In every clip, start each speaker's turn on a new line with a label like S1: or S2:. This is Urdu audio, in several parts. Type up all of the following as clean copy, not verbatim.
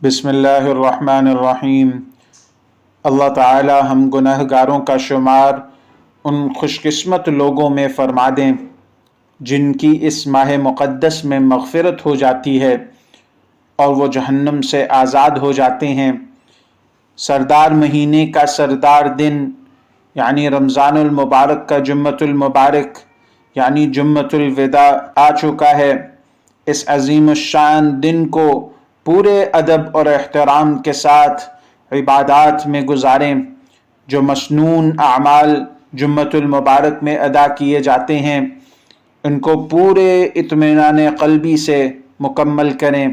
S1: بسم اللہ الرحمن الرحیم۔ اللہ تعالی ہم گنہگاروں کا شمار ان خوش قسمت لوگوں میں فرما دیں جن کی اس ماہ مقدس میں مغفرت ہو جاتی ہے اور وہ جہنم سے آزاد ہو جاتے ہیں۔ سردار مہینے کا سردار دن یعنی رمضان المبارک کا جمعۃ المبارک یعنی جمعۃ الوداع آ چکا ہے۔ اس عظیم الشان دن کو پورے ادب اور احترام کے ساتھ عبادات میں گزاریں۔ جو مسنون اعمال جمعۃ المبارک میں ادا کیے جاتے ہیں ان کو پورے اطمینان قلبی سے مکمل کریں۔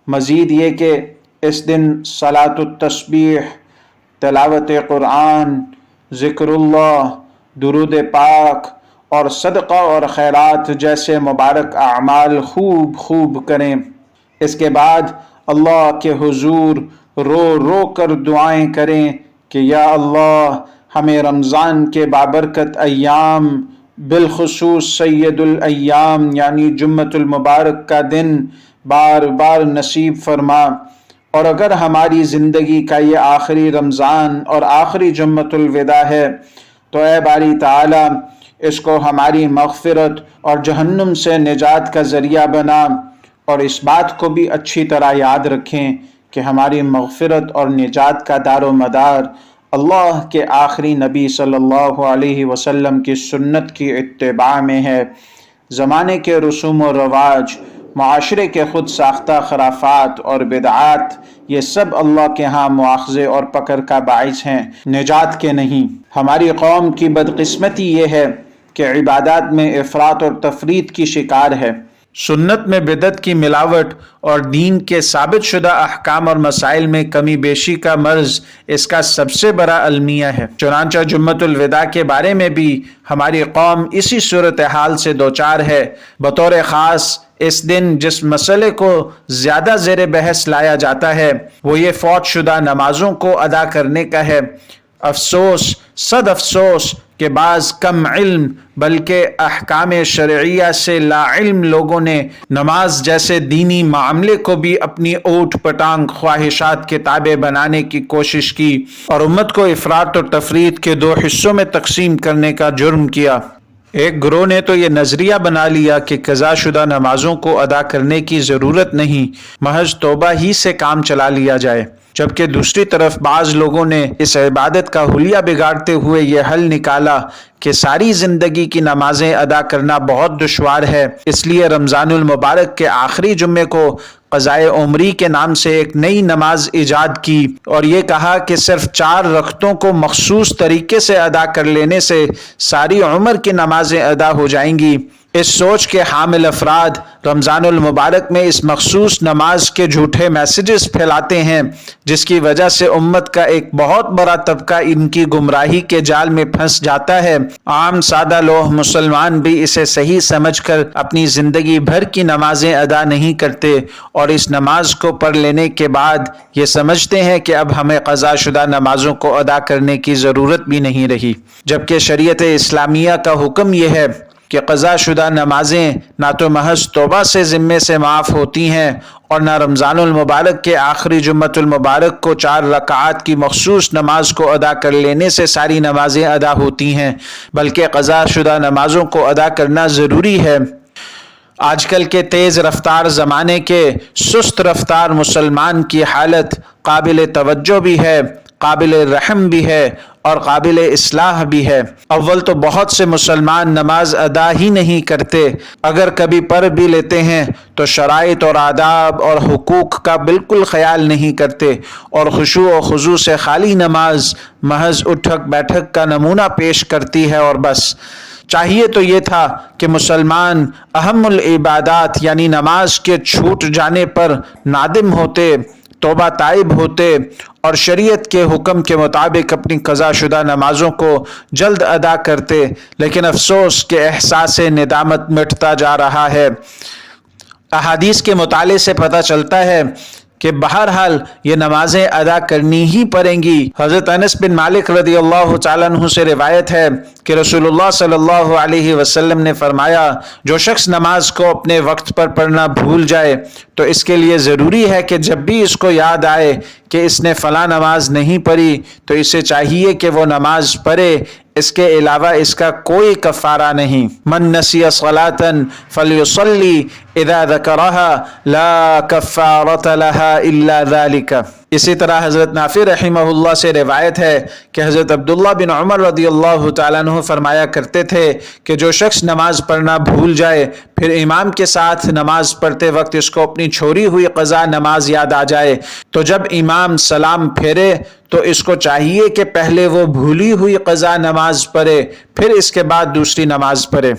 S1: مزید یہ کہ اس دن صلاۃ التسبیح، تلاوت قرآن، ذکر اللہ، درود پاک اور صدقہ اور خیرات جیسے مبارک اعمال خوب کریں۔ اس کے بعد اللہ کے حضور رو رو کر دعائیں کریں کہ یا اللہ ہمیں رمضان کے بابرکت ایام بالخصوص سید الایام یعنی جمعۃ المبارک کا دن بار بار نصیب فرما، اور اگر ہماری زندگی کا یہ آخری رمضان اور آخری جمعۃ الوداع ہے تو اے باری تعالی اس کو ہماری مغفرت اور جہنم سے نجات کا ذریعہ بنا، اور اس بات کو بھی اچھی طرح یاد رکھیں کہ ہماری مغفرت اور نجات کا دار و مدار اللہ کے آخری نبی صلی اللہ علیہ وسلم کی سنت کی اتباع میں ہے۔ زمانے کے رسوم و رواج، معاشرے کے خود ساختہ خرافات اور بدعات، یہ سب اللہ کے ہاں مواخذے اور پکڑ کا باعث ہیں، نجات کے نہیں۔ ہماری قوم کی بدقسمتی یہ ہے کہ عبادات میں افراط اور تفریط کی شکار ہے۔ سنت میں بدعت کی ملاوٹ اور دین کے ثابت شدہ احکام اور مسائل میں کمی بیشی کا مرض اس کا سب سے بڑا المیہ ہے۔ چنانچہ جمعۃ الوداع کے بارے میں بھی ہماری قوم اسی صورتحال سے دوچار ہے۔ بطور خاص اس دن جس مسئلے کو زیادہ زیر بحث لایا جاتا ہے وہ یہ فوت شدہ نمازوں کو ادا کرنے کا ہے۔ افسوس، صد افسوس کہ بعض کم علم بلکہ احکام شرعیہ سے لا علم لوگوں نے نماز جیسے دینی معاملے کو بھی اپنی اوٹ پٹانگ خواہشات کے تابع بنانے کی کوشش کی اور امت کو افراط اور تفریط کے دو حصوں میں تقسیم کرنے کا جرم کیا۔ ایک گروہ نے تو یہ نظریہ بنا لیا کہ قضا شدہ نمازوں کو ادا کرنے کی ضرورت نہیں، محض توبہ ہی سے کام چلا لیا جائے، جبکہ دوسری طرف بعض لوگوں نے اس عبادت کا حلیہ بگاڑتے ہوئے یہ حل نکالا کہ ساری زندگی کی نمازیں ادا کرنا بہت دشوار ہے، اس لیے رمضان المبارک کے آخری جمعے کو قضائے عمری کے نام سے ایک نئی نماز ایجاد کی اور یہ کہا کہ صرف 4 رکعتوں کو مخصوص طریقے سے ادا کر لینے سے ساری عمر کی نمازیں ادا ہو جائیں گی۔ اس سوچ کے حامل افراد رمضان المبارک میں اس مخصوص نماز کے جھوٹے میسیجز پھیلاتے ہیں، جس کی وجہ سے امت کا ایک بہت بڑا طبقہ ان کی گمراہی کے جال میں پھنس جاتا ہے۔ عام سادہ لوگ مسلمان بھی اسے صحیح سمجھ کر اپنی زندگی بھر کی نمازیں ادا نہیں کرتے اور اس نماز کو پڑھ لینے کے بعد یہ سمجھتے ہیں کہ اب ہمیں قضا شدہ نمازوں کو ادا کرنے کی ضرورت بھی نہیں رہی، جبکہ شریعت اسلامیہ کا حکم یہ ہے کہ قضا شدہ نمازیں نہ تو محض توبہ سے ذمے سے معاف ہوتی ہیں اور نہ رمضان المبارک کے آخری جمعۃ المبارک کو 4 رکعات کی مخصوص نماز کو ادا کر لینے سے ساری نمازیں ادا ہوتی ہیں، بلکہ قضا شدہ نمازوں کو ادا کرنا ضروری ہے۔ آج کل کے تیز رفتار زمانے کے سست رفتار مسلمان کی حالت قابل توجہ بھی ہے، قابل رحم بھی ہے اور قابل اصلاح بھی ہے۔ اول تو بہت سے مسلمان نماز ادا ہی نہیں کرتے، اگر کبھی پڑھ بھی لیتے ہیں تو شرائط اور آداب اور حقوق کا بالکل خیال نہیں کرتے اور خشوع و خضوع سے خالی نماز محض اٹھک بیٹھک کا نمونہ پیش کرتی ہے اور بس۔ چاہیے تو یہ تھا کہ مسلمان اہم العبادات یعنی نماز کے چھوٹ جانے پر نادم ہوتے، توبہ تائب ہوتے اور شریعت کے حکم کے مطابق اپنی قضا شدہ نمازوں کو جلد ادا کرتے، لیکن افسوس کہ احساس ندامت مٹتا جا رہا ہے۔ احادیث کے مطالعے سے پتہ چلتا ہے کہ بہرحال یہ نمازیں ادا کرنی ہی پڑیں گی۔ حضرت انس بن مالک رضی اللہ تعالیٰ عنہ سے روایت ہے کہ رسول اللہ صلی اللہ علیہ وسلم نے فرمایا، جو شخص نماز کو اپنے وقت پر پڑھنا بھول جائے تو اس کے لیے ضروری ہے کہ جب بھی اس کو یاد آئے کہ اس نے فلاں نماز نہیں پڑھی تو اسے چاہیے کہ وہ نماز پڑھے، اس کے علاوہ اس کا کوئی کفارہ نہیں۔ من نسی صلاۃ فلیصلی اذا ذکرها لا کفارۃ لها الا ذلک۔ اسی طرح حضرت نافع رحمہ اللہ سے روایت ہے کہ حضرت عبداللہ بن عمر رضی اللہ تعالیٰ عنہ فرمایا کرتے تھے کہ جو شخص نماز پڑھنا بھول جائے پھر امام کے ساتھ نماز پڑھتے وقت اس کو اپنی چھوڑی ہوئی قضا نماز یاد آ جائے تو جب امام سلام پھیرے تو اس کو چاہیے کہ پہلے وہ بھولی ہوئی قضا نماز پڑھے پھر اس کے بعد دوسری نماز پڑھے۔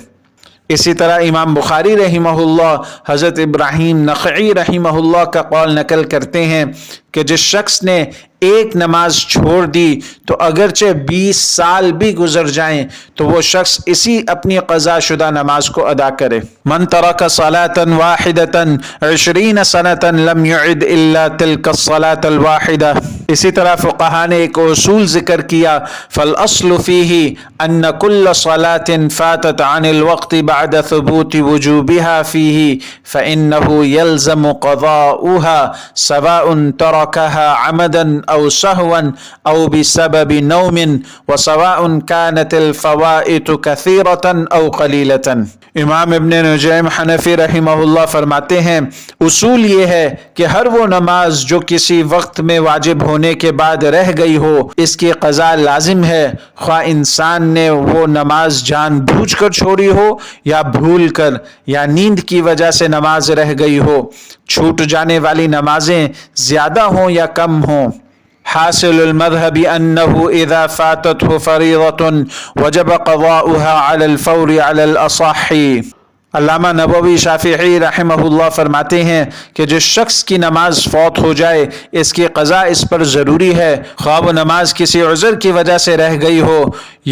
S1: اسی طرح امام بخاری رحمہ اللہ حضرت ابراہیم نخعی رحمہ اللہ کا قول نقل کرتے ہیں کہ جس شخص نے ایک نماز چھوڑ دی تو اگرچہ 20 سال بھی گزر جائیں تو وہ شخص اسی اپنی قضا شدہ نماز کو ادا کرے۔ من ترک صلاۃ واحدۃ 20 سنۃ لم يعد الا تلك الصلاۃ الواحدہ۔ اسی طرح فقہا نے ایک اصول ذکر کیا، فالاصل فیہ ان کل صلاۃ فاتت عن الوقت بعد ثبوت وجوبها فیہ فانه يلزم قضاؤها سواء تركها عمدا او سهوا او بسبب نوم وسواء كانت الفوائت كثيرة او قليلة۔ امام ابن نجیم حنفی رحمہ اللہ فرماتے ہیں اصول یہ ہے کہ ہر وہ نماز جو کسی وقت میں واجب ہونے کے بعد رہ گئی ہو اس کی قضا لازم ہے، خواہ انسان نے وہ نماز جان بوجھ کر چھوڑی ہو یا بھول کر یا نیند کی وجہ سے نماز رہ گئی ہو، چھوٹ جانے والی نمازیں زیادہ ہوں یا کم ہوں۔ حاصل المذهب انه اذا فاتته فريضة وجب قضاؤها على الفور على الاصح۔ علامہ نووی شافعی رحمہ اللہ فرماتے ہیں کہ جس شخص کی نماز فوت ہو جائے اس کی قضا اس پر ضروری ہے، خواہ وہ نماز کسی عذر کی وجہ سے رہ گئی ہو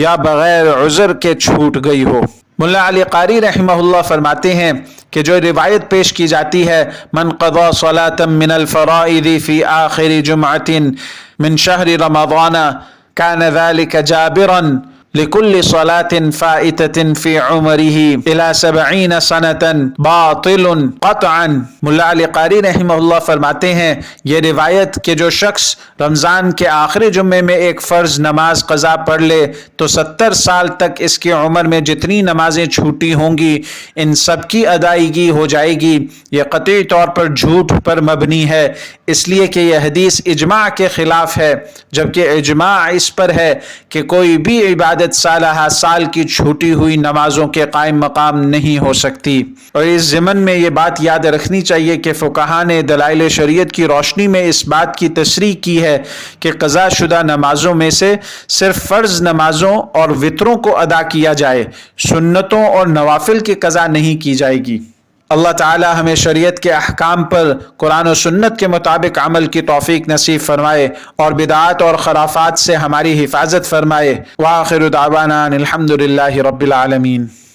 S1: یا بغیر عذر کے چھوٹ گئی ہو۔ ملا علی قاری رحمہ اللہ فرماتے ہیں کہ جو روایت پیش کی جاتی ہے من قضا صلاة من الفرائض فی آخر جمعة من شہر رمضان كان ذلك جابرا لكل صلاة فائتة في عمره الى 70 سنة باطل قطعا۔ ملا علی قاری رحمہ اللہ فرماتے ہیں یہ روایت کہ جو شخص رمضان کے آخری جمعے میں ایک فرض نماز قضا پڑھ لے تو 70 سال تک اس کی عمر میں جتنی نمازیں چھوٹی ہوں گی ان سب کی ادائیگی ہو جائے گی، یہ قطعی طور پر جھوٹ پر مبنی ہے، اس لیے کہ یہ حدیث اجماع کے خلاف ہے، جبکہ اجماع اس پر ہے کہ کوئی بھی عبادت صالحہ سال کی چھوٹی ہوئی نمازوں کے قائم مقام نہیں ہو سکتی۔ اور اس ضمن میں یہ بات یاد رکھنی چاہیے کہ فقہا نے دلائل شریعت کی روشنی میں اس بات کی تصریح کی ہے کہ قضا شدہ نمازوں میں سے صرف فرض نمازوں اور وتروں کو ادا کیا جائے، سنتوں اور نوافل کی قضا نہیں کی جائے گی۔ اللہ تعالی ہمیں شریعت کے احکام پر قرآن و سنت کے مطابق عمل کی توفیق نصیب فرمائے اور بدعات اور خرافات سے ہماری حفاظت فرمائے۔ وآخر دعوانا الحمد للہ رب العالمین۔